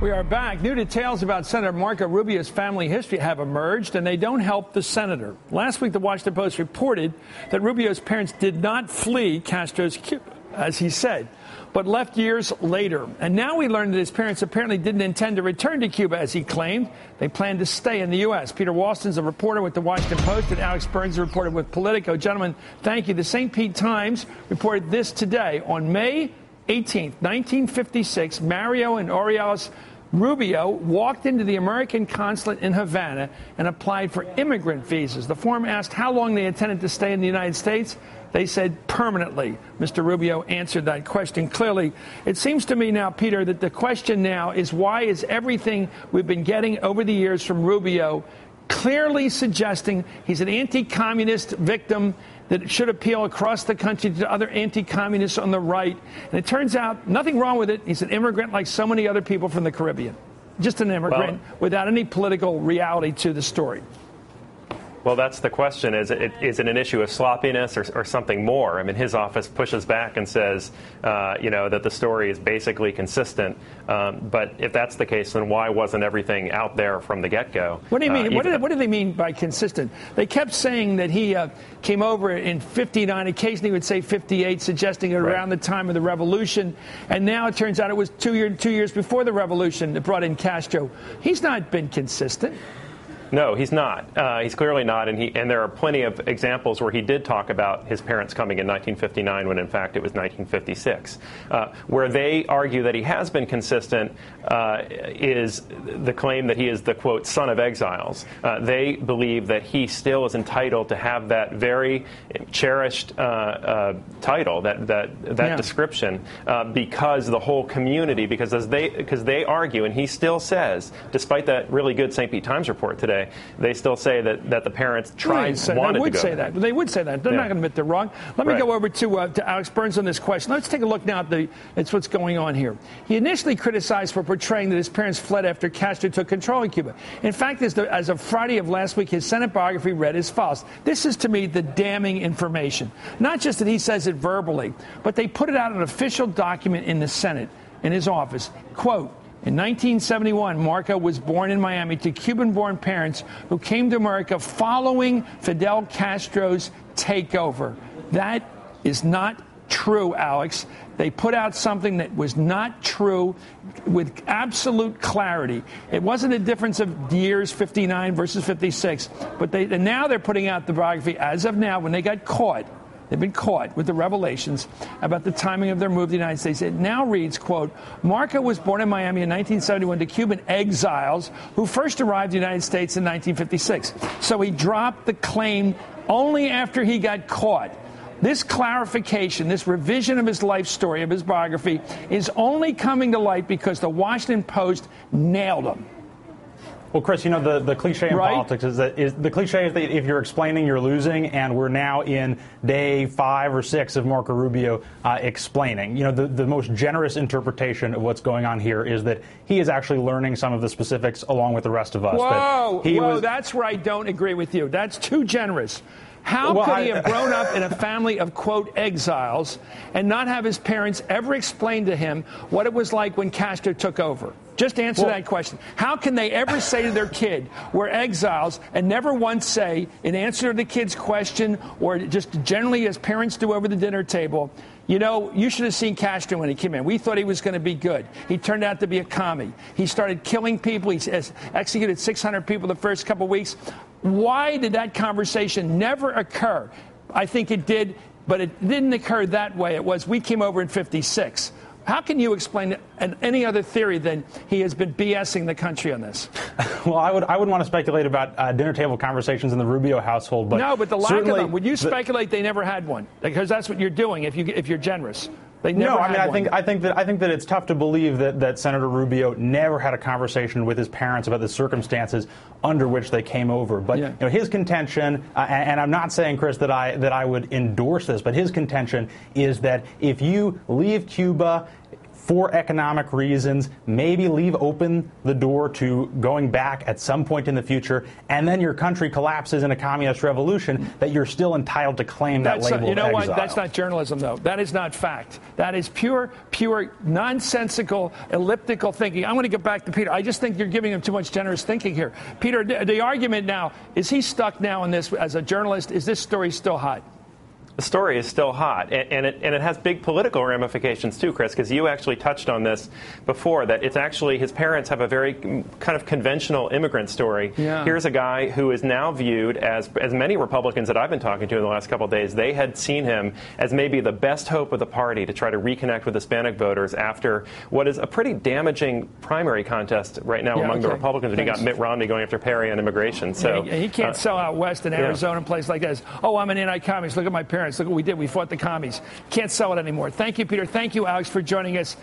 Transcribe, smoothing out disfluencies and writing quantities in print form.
We are back. New details about Senator Marco Rubio's family history have emerged, and they don't help the senator. Last week, the Washington Post reported that Rubio's parents did not flee Castro's Cuba, as he said, but left years later. And now we learned that his parents apparently didn't intend to return to Cuba, as he claimed. They planned to stay in the U.S. Peter Walston's a reporter with the Washington Post, and Alex Burns is a reporter with Politico. Gentlemen, thank you. The St. Pete Times reported this today. On May 18th, 1956, Mario and Orialis Rubio walked into the American consulate in Havana and applied for immigrant visas. The form asked how long they intended to stay in the United States. They said permanently. Mr. Rubio answered that question clearly. It seems to me now, Peter, that the question now is why is everything we've been getting over the years from Rubio clearly suggesting he's an anti-communist victim that should appeal across the country to other anti-communists on the right. And it turns out nothing wrong with it. He's an immigrant like so many other people from the Caribbean. Just an immigrant without any political reality to the story. Well, that's the question. Is it an issue of sloppiness or something more? I mean, his office pushes back and says, that the story is basically consistent. But if that's the case, then why wasn't everything out there from the get-go? What do you mean? What do they mean by consistent? They kept saying that he came over in 59. Occasionally he would say 58, suggesting it around the time of the revolution. And now it turns out it was two years before the revolution that brought in Castro. He's not been consistent. No, he's not. He's clearly not, and there are plenty of examples where he did talk about his parents coming in 1959 when, in fact, it was 1956. Where they argue that he has been consistent is the claim that he is the, quote, son of exiles. They believe that he still is entitled to have that very cherished title, that description, because the whole community, because they argue, and he still says, despite that really good St. Pete Times report today, they still say that the parents wanted to go. They would say that. They're not going to admit they're wrong. Let me go over to Alex Burns on this question. Let's take a look now at what's going on here. He initially criticized for portraying that his parents fled after Castro took control in Cuba. In fact, as of Friday of last week, his Senate biography read as follows. This is, to me, the damning information. Not just that he says it verbally, but they put it out in an official document in the Senate, in his office. Quote, in 1971, Marco was born in Miami to Cuban-born parents who came to America following Fidel Castro's takeover. That is not true, Alex. They put out something that was not true with absolute clarity. It wasn't a difference of years, 59 versus 56, but now they're putting out the biography as of now when they got caught. They've been caught with the revelations about the timing of their move to the United States. It now reads, quote, Marco was born in Miami in 1971 to Cuban exiles who first arrived in the United States in 1956. So he dropped the claim only after he got caught. This clarification, this revision of his life story, of his biography, is only coming to light because the Washington Post nailed him. Well, Chris, the cliche in politics is that if you're explaining, you're losing, and we're now in day 5 or 6 of Marco Rubio explaining. The most generous interpretation of what's going on here is that he is actually learning some of the specifics along with the rest of us. Whoa, that's where I don't agree with you. That's too generous. How could he have grown up in a family of, quote, exiles and not have his parents ever explain to him what it was like when Castro took over? Just answer that question. How can they ever say to their kid, we're exiles, and never once say, in answer to the kid's question, or just generally as parents do over the dinner table, you should have seen Castro when he came in. We thought he was going to be good. He turned out to be a commie. He started killing people. He executed 600 people the first couple of weeks. Why did that conversation never occur? I think it did, but it didn't occur that way. It was, we came over in 56. How can you explain any other theory than he has been BSing the country on this? Well, I wouldn't want to speculate about dinner table conversations in the Rubio household, but no, but the lack of them. Would you speculate they never had one? Because that's what you're doing if you're generous. I think that it's tough to believe that Senator Rubio never had a conversation with his parents about the circumstances under which they came over. But his contention, and I'm not saying, Chris, that I would endorse this, but his contention is that if you leave Cuba for economic reasons, maybe leave open the door to going back at some point in the future, and then your country collapses in a communist revolution, that you're still entitled to claim that label of exile. You know what? That's not journalism, though. That is not fact. That is pure nonsensical, elliptical thinking. I'm going to get back to Peter. I just think you're giving him too much generous thinking here. Peter, the argument now, is he stuck now in this as a journalist? Is this story still hot? The story is still hot, and it has big political ramifications too, Chris, because you actually touched on this before, that it's actually his parents have a very kind of conventional immigrant story. Yeah. Here's a guy who is now viewed as many Republicans that I've been talking to in the last couple of days, they had seen him as maybe the best hope of the party to try to reconnect with Hispanic voters after what is a pretty damaging primary contest right now among the Republicans when you got Mitt Romney going after Perry on immigration. So he can't sell out west in Arizona and places like this. Oh, I'm an anti-communist. Look at my parents. Look what we did. We fought the commies. Can't sell it anymore. Thank you, Peter. Thank you, Alex, for joining us.